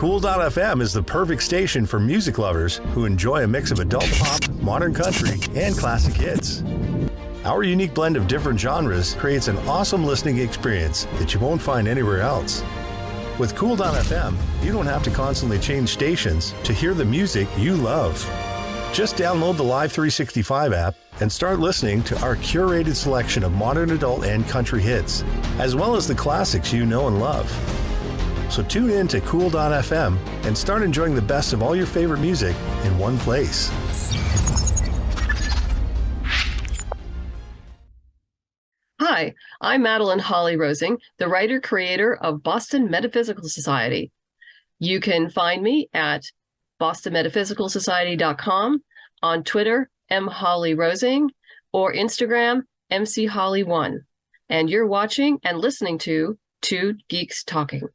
Cool.fm is the perfect station for music lovers who enjoy a mix of adult pop, modern country, and classic hits. Our unique blend of different genres creates an awesome listening experience that you won't find anywhere else. With Cool.fm, you don't have to constantly change stations to hear the music you love. Just download the Live 365 app and start listening to our curated selection of modern adult and country hits, as well as the classics you know and love. So tune in to Cool.fm and start enjoying the best of all your favorite music in one place. Hi, I'm Madeleine Holly-Rosing, the writer-creator of Boston Metaphysical Society. You can find me at bostonmetaphysicalsociety.com, on Twitter, mhollyrosing, or Instagram, mcholly1. And you're watching and listening to Two Geeks Talking.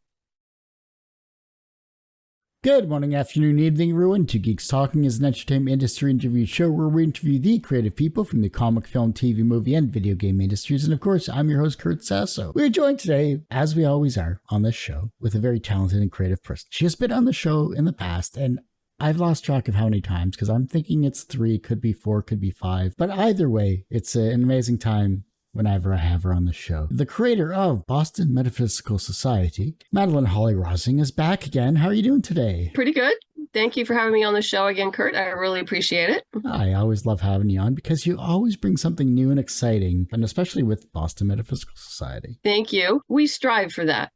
Good morning, afternoon, evening, everyone. Two Geeks Talking is an entertainment industry interview show where we interview the creative people from the comic, film, TV, movie, and video game industries. And of course, I'm your host, Kurt Sasso. We are joined today, as we always are on this show, with a very talented and creative person. She has been on the show in the past, and I've lost track of how many times because I'm thinking it's 3, could be 4, could be 5. But either way, it's an amazing time whenever I have her on the show. The creator of Boston Metaphysical Society, Madeleine Holly-Rosing, is back again. How are you doing today? Pretty good. Thank you for having me on the show again, Kurt. I really appreciate it. I always love having you on because you always bring something new and exciting, and especially with Boston Metaphysical Society. Thank you. We strive for that.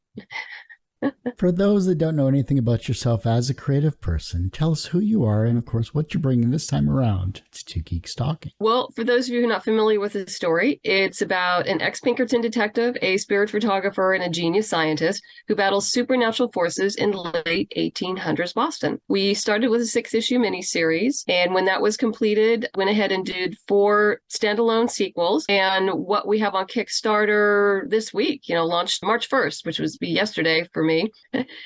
For those that don't know anything about yourself as a creative person, tell us who you are and, of course, what you're bringing this time around to Two Geeks Talking. Well, for those of you who are not familiar with the story, it's about an ex-Pinkerton detective, a spirit photographer, and a genius scientist who battles supernatural forces in late 1800s Boston. We started with a 6-issue miniseries, and when that was completed, went ahead and did 4 standalone sequels. And what we have on Kickstarter this week, launched March 1st, which was yesterday for me.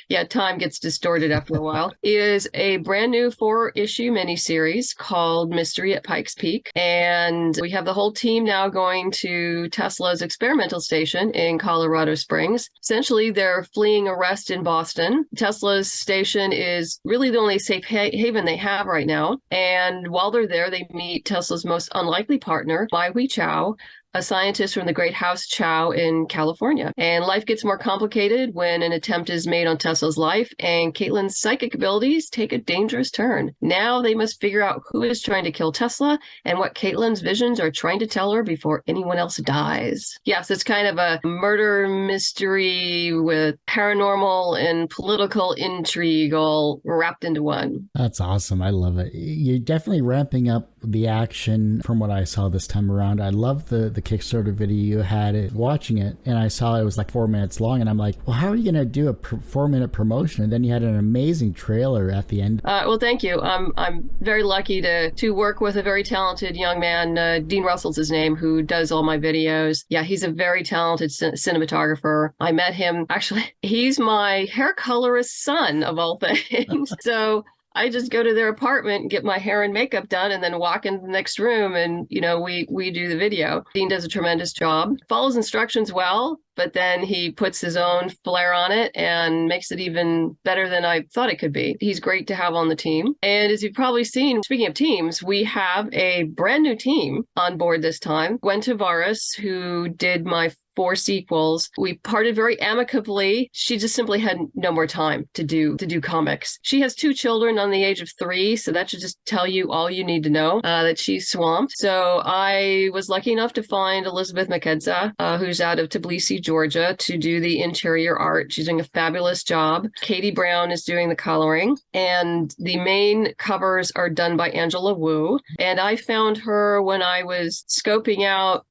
Yeah, time gets distorted after a while, is a brand new 4-issue miniseries called Mystery at Pikes Peak. And we have the whole team now going to Tesla's experimental station in Colorado Springs. Essentially, they're fleeing arrest in Boston. Tesla's station is really the only safe haven they have right now. And while they're there, they meet Tesla's most unlikely partner, Bai Hui Chao, a scientist from the Great House Chow in California. And life gets more complicated when an attempt is made on Tesla's life, and Caitlin's psychic abilities take a dangerous turn. Now they must figure out who is trying to kill Tesla and what Caitlin's visions are trying to tell her before anyone else dies. Yes, it's kind of a murder mystery with paranormal and political intrigue all wrapped into one. That's awesome. I love it. You're definitely ramping up the action from what I saw this time around. I love the Kickstarter video you had watching it, and I saw it was like 4 minutes long, and I'm like, well, how are you going to do a 4-minute promotion? And then you had an amazing trailer at the end. Well, thank you. I'm very lucky to work with a very talented young man, Dean Russell's his name, who does all my videos. Yeah, he's a very talented cinematographer. I met him, actually, he's my hair colorist son, of all things. So I just go to their apartment and get my hair and makeup done and then walk into the next room and, we do the video. Dean does a tremendous job, follows instructions well, but then he puts his own flair on it and makes it even better than I thought it could be. He's great to have on the team. And as you've probably seen, speaking of teams, we have a brand new team on board this time. Gwen Tavares, who did my 4 sequels. We parted very amicably. She just simply had no more time to do comics. She has 2 children on the age of 3, so that should just tell you all you need to know, that she's swamped. So I was lucky enough to find Elisabeth Mkheidze, who's out of Tbilisi, Georgia, to do the interior art. She's doing a fabulous job. Kaytee Brown is doing the coloring, and the main covers are done by Angela Wu. And I found her when I was scoping out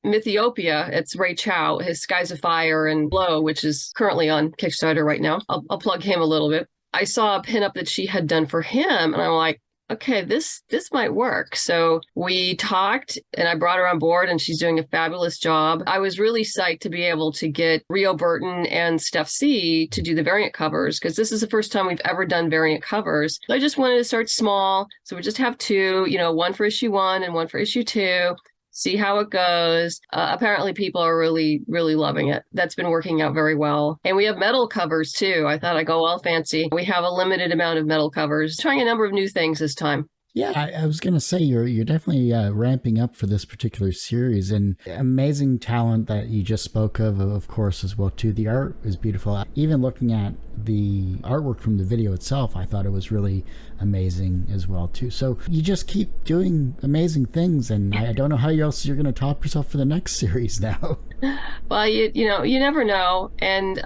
Mythiopia. It's Ray Chow, his Skies of Fire and Blow, which is currently on Kickstarter right now. I'll plug him a little bit. I saw a pinup that she had done for him, and I'm like, okay, this might work. So we talked, and I brought her on board, and she's doing a fabulous job. I was really psyched to be able to get Rio Burton and Steph C to do the variant covers, because this is the first time we've ever done variant covers. I just wanted to start small, so we just have 2, one for issue 1 and one for issue 2. see how it goes. Apparently people are really, really loving it. That's been working out very well. And we have metal covers too. I thought I'd go all fancy. We have a limited amount of metal covers, trying a number of new things this time. Yeah, I was going to say you're definitely ramping up for this particular series, and amazing talent that you just spoke of course, as well, too. The art is beautiful. Even looking at the artwork from the video itself, I thought it was really amazing as well, too. So you just keep doing amazing things, and I don't know how else you're going to top yourself for the next series now. Well, you never know, and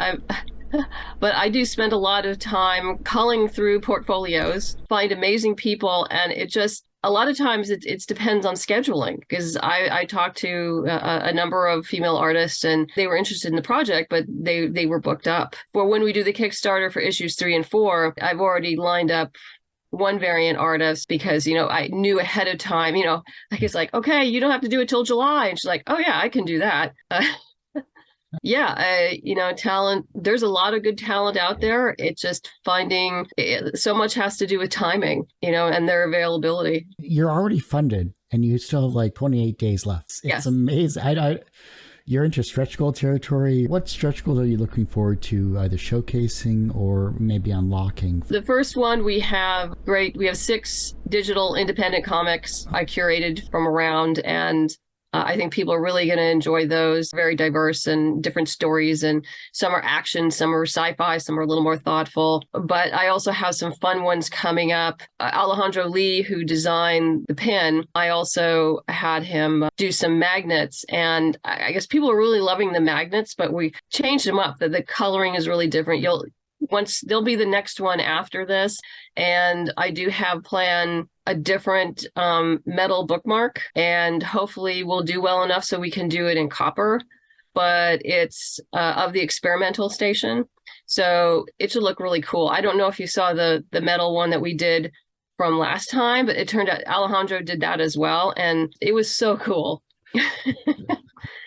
but I do spend a lot of time culling through portfolios, find amazing people, and it just, a lot of times it depends on scheduling, because I talked to a number of female artists and they were interested in the project, but they were booked up. For when we do the Kickstarter for issues 3 and 4, I've already lined up one variant artist because, I knew ahead of time, like it's like, okay, you don't have to do it till July. And she's like, oh yeah, I can do that. Yeah, talent, there's a lot of good talent out there. It's just finding, so much has to do with timing, and their availability. You're already funded and you still have like 28 days left. It's yes. Amazing. You're into stretch goal territory. What stretch goals are you looking forward to either showcasing or maybe unlocking? The first one we have 6 digital independent comics I curated from around, and I think people are really going to enjoy those. Very diverse and different stories, and some are action, some are sci-fi, some are a little more thoughtful. But I also have some fun ones coming up. Alejandro Lee, who designed the pin, I also had him do some magnets. And I guess people are really loving the magnets, but we changed them up. The coloring is really different. There'll be the next one after this. And I do have planned a different metal bookmark, and hopefully we'll do well enough so we can do it in copper, but it's of the experimental station. So it should look really cool. I don't know if you saw the metal one that we did from last time, but it turned out Alejandro did that as well. And it was so cool.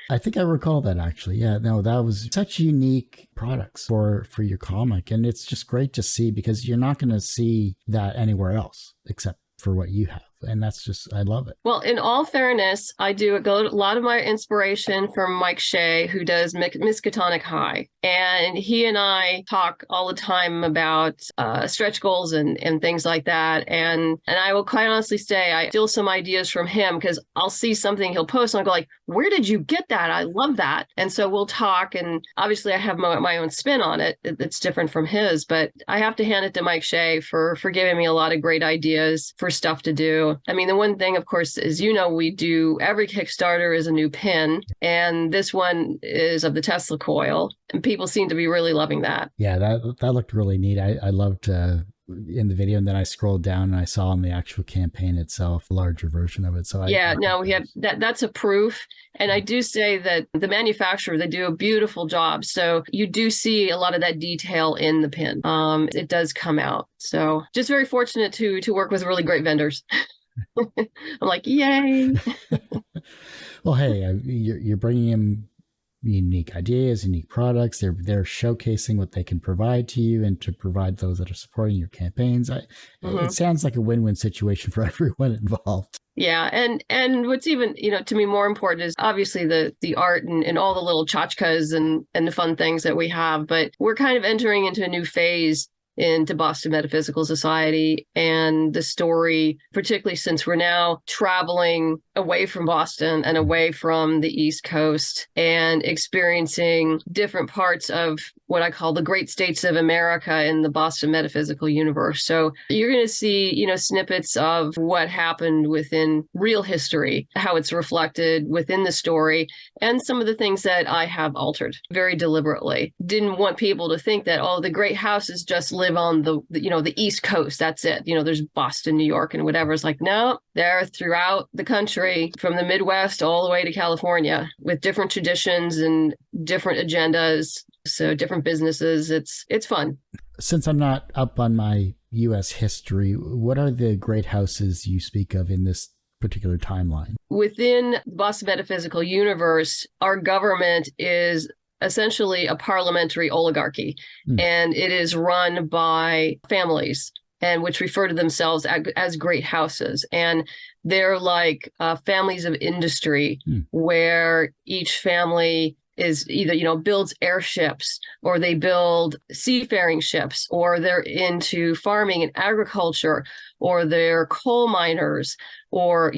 I think I recall that, actually. Yeah, no, that was such unique products for your comic. And it's just great to see, because you're not going to see that anywhere else except for what you have. And that's just, I love it. Well, in all fairness, I do a lot of my inspiration from Mike Shea, who does Miskatonic High. And he and I talk all the time about stretch goals and things like that. And I will quite honestly say I steal some ideas from him, because I'll see something he'll post and I'll go like, where did you get that? I love that. And so we'll talk, and obviously I have my own spin on it. It's different from his, but I have to hand it to Mike Shea for giving me a lot of great ideas for stuff to do. I mean, the one thing, of course, is, we do every Kickstarter is a new pin, and this one is of the Tesla coil, and people seem to be really loving that. Yeah, that looked really neat. I loved in the video, and then I scrolled down and I saw in the actual campaign itself a larger version of it. So we have that's a proof. And I do say that the manufacturer, they do a beautiful job. So you do see a lot of that detail in the pin. It does come out. So just very fortunate to work with really great vendors. I'm like, yay. Well, hey, you're bringing in unique ideas, unique products. They're showcasing what they can provide to you and to provide those that are supporting your campaigns. It sounds like a win-win situation for everyone involved. Yeah, and what's even, to me more important is obviously the art and all the little tchotchkes and the fun things that we have. But we're kind of entering into a new phase into Boston Metaphysical Society, and the story, particularly since we're now traveling away from Boston and away from the East Coast and experiencing different parts of what I call the great states of America in the Boston metaphysical universe. So you're going to see, snippets of what happened within real history, how it's reflected within the story, and some of the things that I have altered very deliberately. Didn't want people to think that, the great houses just live on the East Coast. That's it. There's Boston, New York, and whatever. It's like, no, they're throughout the country, from the Midwest all the way to California, with different traditions and different agendas. So different businesses. It's fun. Since I'm not up on my U.S. history, what are the great houses you speak of in this particular timeline? Within the Boston Metaphysical universe, our government is essentially a parliamentary oligarchy, and it is run by families. and which refer to themselves as great houses. And they're like families of industry where each family is either, builds airships, or they build seafaring ships, or they're into farming and agriculture, or they're coal miners, or,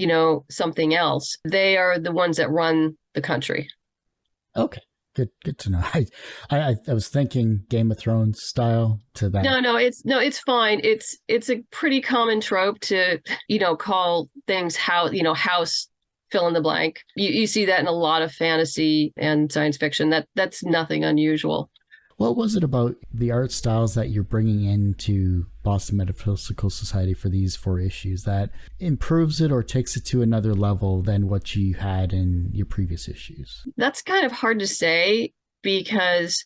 something else. They are the ones that run the country. Okay. Good to know. I was thinking Game of Thrones style to that. No, it's fine. It's a pretty common trope to, call things house fill in the blank. You see that in a lot of fantasy and science fiction. That's nothing unusual. What was it about the art styles that you're bringing into Boston Metaphysical Society for these 4 issues that improves it or takes it to another level than what you had in your previous issues? That's kind of hard to say because,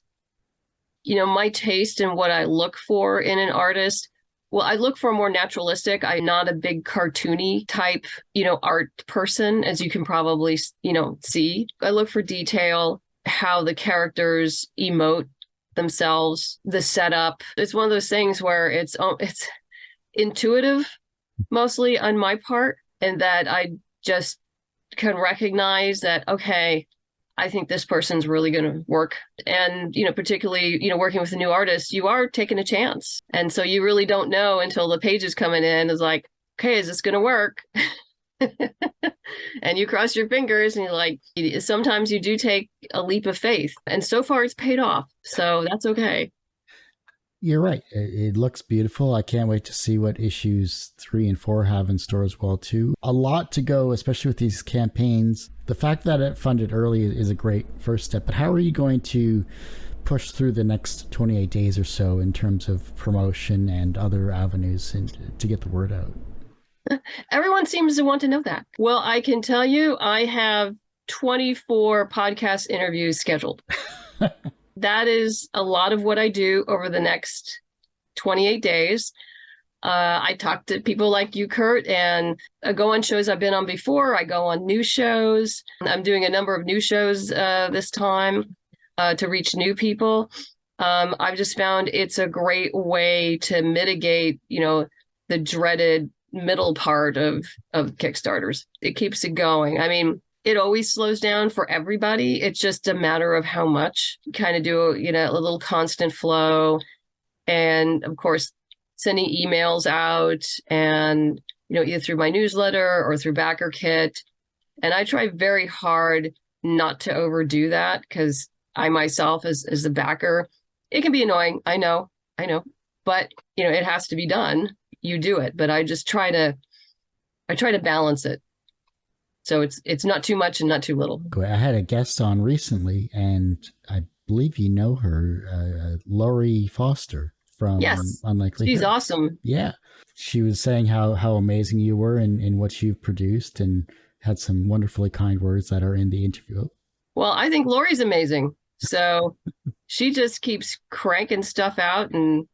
my taste and what I look for in an artist, well, I look for more naturalistic. I'm not a big cartoony type, art person, as you can probably, see. I look for detail, how the characters emote themselves, the setup. It's one of those things where it's intuitive, mostly on my part, and that I just can recognize that, okay, I think this person's really going to work. And, particularly, working with a new artist, you are taking a chance. And so you really don't know until the pages coming in is like, okay, is this going to work? And you cross your fingers and you're like, sometimes you do take a leap of faith. And so far it's paid off. So that's okay. You're right. It looks beautiful. I can't wait to see what issues 3 and 4 have in store as well, too. A lot to go, especially with these campaigns. The fact that it funded early is a great first step. But how are you going to push through the next 28 days or so in terms of promotion and other avenues to get the word out? Everyone seems to want to know that. Well, I can tell you, I have 24 podcast interviews scheduled. That is a lot of what I do over the next 28 days. I talk to people like you, Kurt, and I go on shows I've been on before. I go on new shows. I'm doing a number of new shows this time to reach new people. I've just found it's a great way to mitigate, the dreaded middle part of Kickstarters. It keeps it going. I mean, it always slows down for everybody. It's just a matter of how much. Kind of do, a little constant flow. And of course, sending emails out and, either through my newsletter or through Backer Kit. And I try very hard not to overdo that because I myself as the backer, it can be annoying. I know. But, it has to be done. You do it. But I just try to balance it. So it's not too much and not too little. I had a guest on recently, and I believe you know her, Laurie Foster from Unlikely She's Her. awesome. Yeah. She was saying how amazing you were in what you've produced and had some wonderfully kind words that are in the interview. Well, I think Laurie's amazing. So she just keeps cranking stuff out and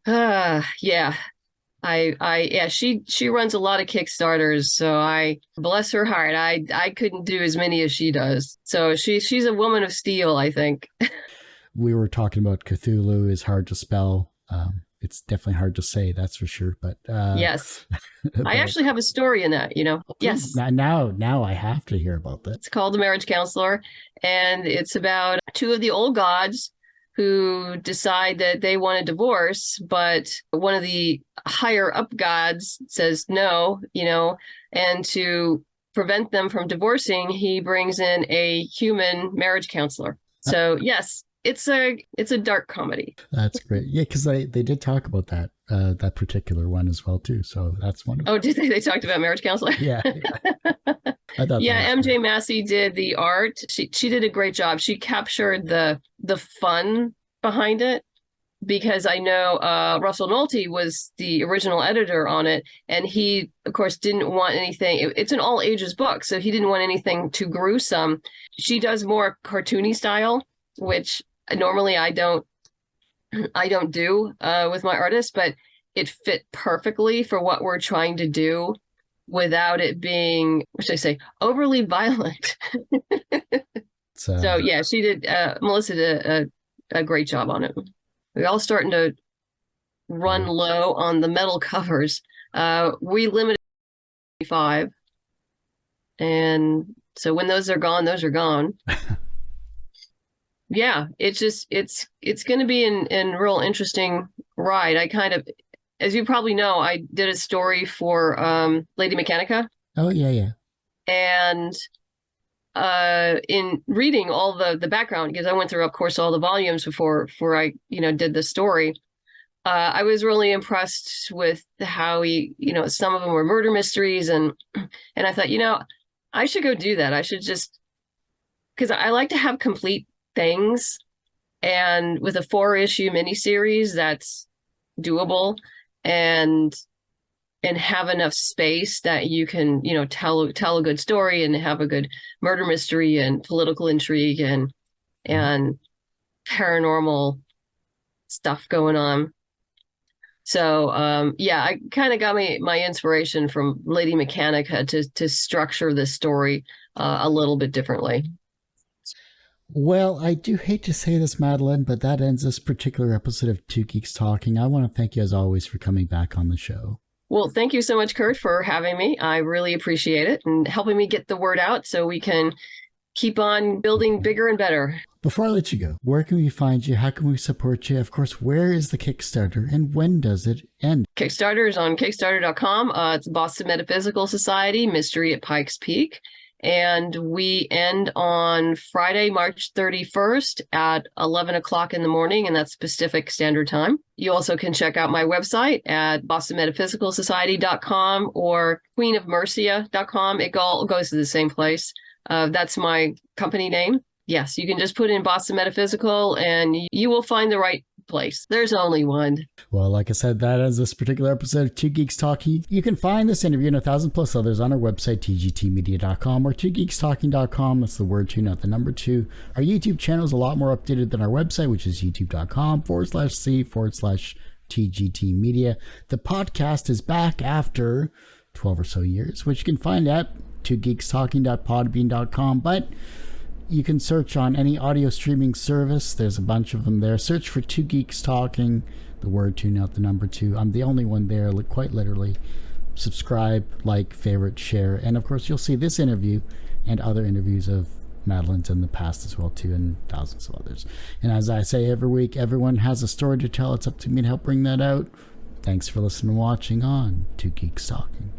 she runs a lot of Kickstarters, so I bless her heart. I couldn't do as many as she does. So she's a woman of steel, I think. We were talking about Cthulhu is hard to spell. It's definitely hard to say, that's for sure. But yes, I actually have a story in that. Yes. Now I have to hear about that. It's called The Marriage Counselor, and it's about 2 of the old gods who decide that they want a divorce, but one of the higher up gods says no, and to prevent them from divorcing, he brings in a human marriage counselor. So yes, it's a dark comedy. That's great. Yeah, because they did talk about that particular one as well too. So that's wonderful. Oh, did they? They talked about marriage counselor? Yeah. I thought MJ great. Massey did the art. She did a great job. She captured the fun behind it, because I know Russell Nolte was the original editor on it, and he, of course, didn't want anything. It's an all ages book, so he didn't want anything too gruesome. She does more cartoony style, which normally I don't do with my artists, but it fit perfectly for what we're trying to do without it being, what should I say, overly violent. So yeah, she did. Melissa did a great job on it. We're all starting to run low on the metal covers. We limited 5, and so when those are gone, those are gone. Yeah, it's going to be an real interesting ride. I kind of, as you probably know, I did a story for Lady Mechanica. Oh yeah. And in reading all the background, because I went through, of course, all the volumes before I did the story, I was really impressed with how he, some of them were murder mysteries, and I thought, I should go do that. I should just, because I like to have complete things, and with a 4-issue miniseries, that's doable, and have enough space that you can, tell a good story and have a good murder mystery and political intrigue and paranormal stuff going on. So, I kind of got my inspiration from Lady Mechanica to structure this story a little bit differently. Well, I do hate to say this, Madeleine, but that ends this particular episode of Two Geeks Talking. I want to thank you, as always, for coming back on the show. Well, thank you so much, Kurt, for having me. I really appreciate it and helping me get the word out so we can keep on building bigger and better. Before I let you go, where can we find you? How can we support you? Of course, where is the Kickstarter and when does it end? Kickstarter is on Kickstarter.com. It's Boston Metaphysical Society, Mystery at Pikes Peak. And we end on Friday, March 31st at 11 o'clock in the morning, and that's Pacific Standard Time. You also can check out my website at bostonmetaphysicalsociety.com or queenofmercia.com. It all goes to the same place. That's my company name. Yes, you can just put in Boston Metaphysical and you will find the right place. There's only one. Well, like I said, that is this particular episode of Two Geeks Talking. You can find this interview and 1,000 plus others on our website, tgtmedia.com or twogeekstalking.com. That's the word 2, not the number 2. Our YouTube channel is a lot more updated than our website, which is youtube.com/c/TGT The podcast is back after 12 or so years, which you can find at twogeekstalking.podbean.com. But you can search on any audio streaming service. There's a bunch of them there. Search for Two Geeks Talking, the word 2, not the number 2. I'm the only one there, quite literally. Subscribe, like, favorite, share. And of course, you'll see this interview and other interviews of Madeleine's in the past as well, too, and thousands of others. And as I say every week, everyone has a story to tell. It's up to me to help bring that out. Thanks for listening and watching on Two Geeks Talking.